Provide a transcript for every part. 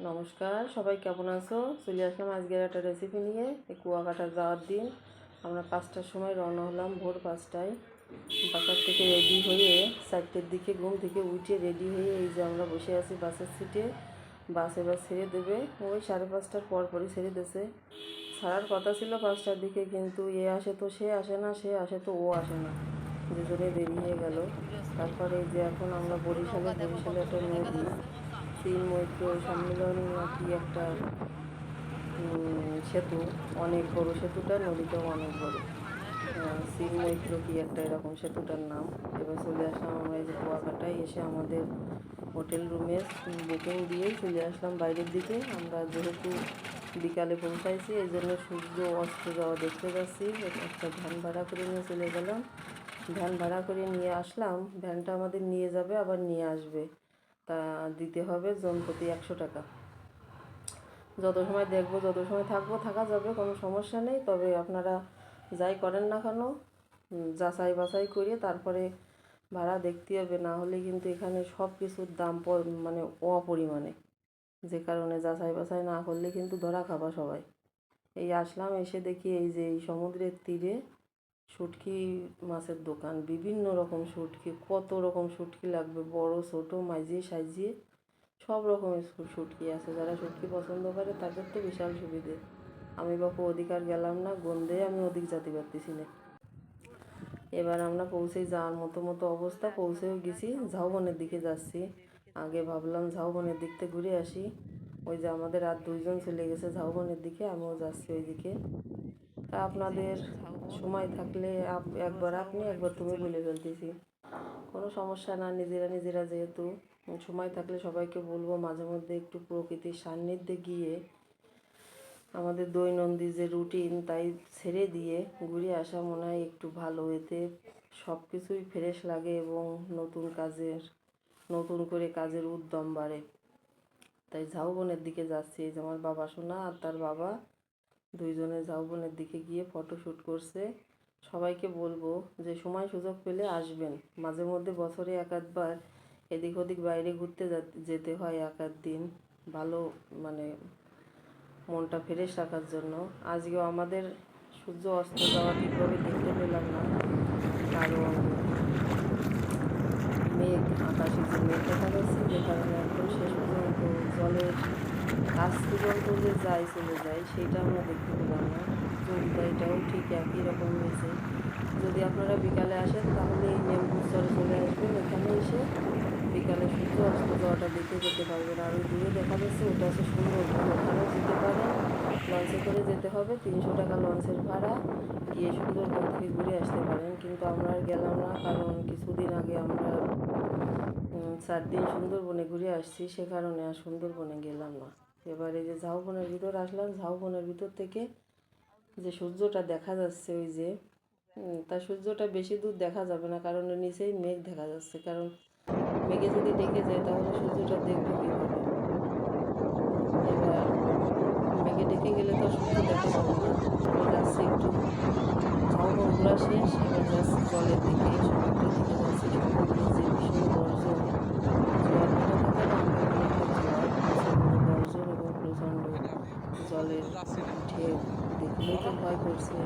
নমস্কার, সবাই কেমন আছো? চলে আসলাম আজকের একটা রেসিপি নিয়ে। এই কুয়াকাটা যাওয়ার দিন আমরা 5টার সময় রওনা হলাম, ভোর 5টায়। বাসার থেকে রেডি হয়ে 4টের দিকে ঘুম থেকে উঠে রেডি হয়ে এই যে আমরা বসে আছি বাসের সিটে। বাস এবার ছেড়ে দেবে, ওই 5:30টার পরই ছেড়ে দিয়েছে। ছাড়ার কথা ছিল 5টার দিকে, কিন্তু এ আসে তো সে আসে না, সে আসে তো ও আসে না, দুজনে দেরি হয়ে গেল। তারপরে এই যে এখন আমরা বরিশালে একটা নদী, তিন মৈত্র সম্মেলন নাকি একটা সেতু, অনেক বড় সেতুটা, নদীটাও অনেক বড়। সিন মৈত্র কি একটা এরকম সেতুটার নাম। এবার চলে আসলাম আমরা এই যে কুয়াকাটায় এসে আমাদের হোটেল রুমের বুকিং দিয়েই চলে আসলাম বাইরের দিকে। আমরা যেহেতু বিকালে পৌঁছাইছি, এই জন্য সূর্য অস্ত যাওয়া দেখতে যাচ্ছি। একটা ভ্যান ভাড়া করে নিয়ে চলে গেলাম, ভ্যান ভাড়া করে নিয়ে আসলাম। ভ্যানটা আমাদের নিয়ে যাবে আবার নিয়ে আসবে, তা দিতে হবে জনপ্রতি 100 টাকা। যত সময় দেখবো, যত সময় থাকবো থাকা যাবে, কোনো সমস্যা নেই। তবে আপনারা যাই করেন না কেন, যাচাই বাছাই করে তারপরে ভাড়া দেখতে হবে, না হলে কিন্তু এখানে সব কিছুর দাম মানে অপরিমাণে। যে কারণে যাচাই বাছাই না করলে কিন্তু ধরা খাবা সবাই। এই আসলাম, এসে দেখি এই যে এই সমুদ্রের তীরে শুটকি মাছের দোকান, বিভিন্ন রকম শুটকি, কত রকম শুটকি লাগবে, বড় ছোট মাঝিয়ে সাইজিয়ে সব রকমের শুটকি আছে। যারা শুটকি পছন্দ করে তাদের তো বিশাল সুবিধে। আমি বাপু ওদিক আর গেলাম না, গন্ধে আমি ওদিক যেতে পারতেছি না। এবার আমরা পৌঁছে যাওয়ার মতো অবস্থা, পৌঁছেও গেছি, ঝাউবনের দিকে যাচ্ছি। আগে ভাবলাম ঝাউবনের দিক থেকে ঘুরে আসি, ওই যে আমাদের আর 2জন চলে গেছে ঝাউবনের দিকে, আমিও যাচ্ছি ওই দিকে। তা আপনাদের সময় থাকলে একবার আপনি একবার তুমি বলে ফেলতেছি, কোনো সমস্যা না। নিজেরা যেহেতু সময় থাকলে সবাইকে বলবো মাঝে মধ্যে একটু প্রকৃতির সান্নিধ্যে গিয়ে আমাদের দৈনন্দিন যে রুটিন তাই ছেড়ে দিয়ে ঘুরে আসা মনে হয় একটু ভালো। এতে সব কিছুই ফ্রেশ লাগে এবং নতুন করে কাজের উদ্যম বাড়ে। তাই ঝাউবনের দিকে যাচ্ছি। এই যে আমার বাবা সোনা আর তার বাবা, দুইজনে ঝাউবনের দিকে গিয়ে ফটোশ্যুট করছে। সবাইকে বলবো যে সময় সুযোগ পেলে আসবেন, মাঝে মধ্যে বছরে এক আধবার এদিক ওদিক বাইরে ঘুরতে যেতে হয় এক আধ দিন, ভালো মানে মনটা ফ্রেশ রাখার জন্য। আজকেও আমাদের সূর্য অস্ত যাওয়া ঠিকভাবে দেখতে পেলাম না, কারণ মেঘ, আকাশে যে মেঘ দেখা যাচ্ছে, যে কারণে একদম শেষ পর্যন্ত জলের কাছ পর্যন্ত যে চলে যায় সেটা আমরা দেখতে পেলাম না। জলটাইটাও ঠিক একই রকম হয়েছে। যদি আপনারা বিকালে আসেন তাহলে এই নেমপুর চরে চলে আসবেন, এখানে এসে বিকালে সূর্য অস্ত যাওয়াটা দেখে যেতে পারবেন। আর ওই দূরে দেখা যাচ্ছে ওটা হচ্ছে সুন্দরবন, ওখানেও যেতে পারেন। লঞ্চে করে যেতে হবে, 300 টাকা লঞ্চের ভাড়া, গিয়ে সুন্দরবন থেকে ঘুরে আসতে পারেন। কিন্তু আমরা আর গেলাম না, কারণ কিছুদিন আগে আমরা 4 দিন সুন্দরবনে ঘুরে আসছি, সে কারণে আর সুন্দরবনে গেলাম না। এবারে যে ঝাউবনের ভিতর আসলাম, ঝাউবনের ভিতর থেকে যে সূর্যটা দেখা যাচ্ছে, ওই যে তার সূর্যটা বেশি দূর দেখা যাবে না, কারণ নিচেই মেঘ দেখা যাচ্ছে। কারণ মেঘে যদি ডেকে যায় তাহলে সূর্যটা দেখবো কীভাবে? এবার মেঘে ডেকে গেলে তো সূর্য দেখা যাবে না। আমি যাচ্ছি একটু, ঝাউবন ঘোরা শেষ, এবার যাচ্ছি জলের দিকে, সমুদ্রের দিকে যাচ্ছি। সমুদ্রের যে ভীষণ গর্জন, জোয়ার ভাটা থাকে না, এমন একটা জোয়ার, প্রচণ্ড গর্জন এবং প্রচণ্ড জলের ঢেউ, দেখলেই তো ভয় করছে।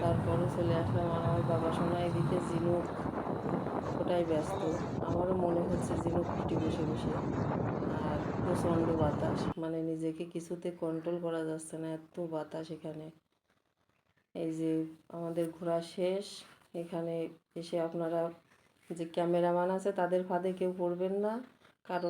তারপরও চলে আসলাম। আর আমার বাবা সোনা এদিকে ঝিনুক ওটাই ব্যস্ত। আমারও মনে হচ্ছে ঝিনুক কুটি বসে বসে। আর প্রচণ্ড বাতাস, মানে নিজেকে কিছুতে কন্ট্রোল করা যাচ্ছে না, এত বাতাস এখানে। এই যে আমাদের ঘোরা শেষ, এখানে এসে আপনারা যে ক্যামেরাম্যান আছে তাদের ফাঁদে কেউ পড়বেন না, কারণ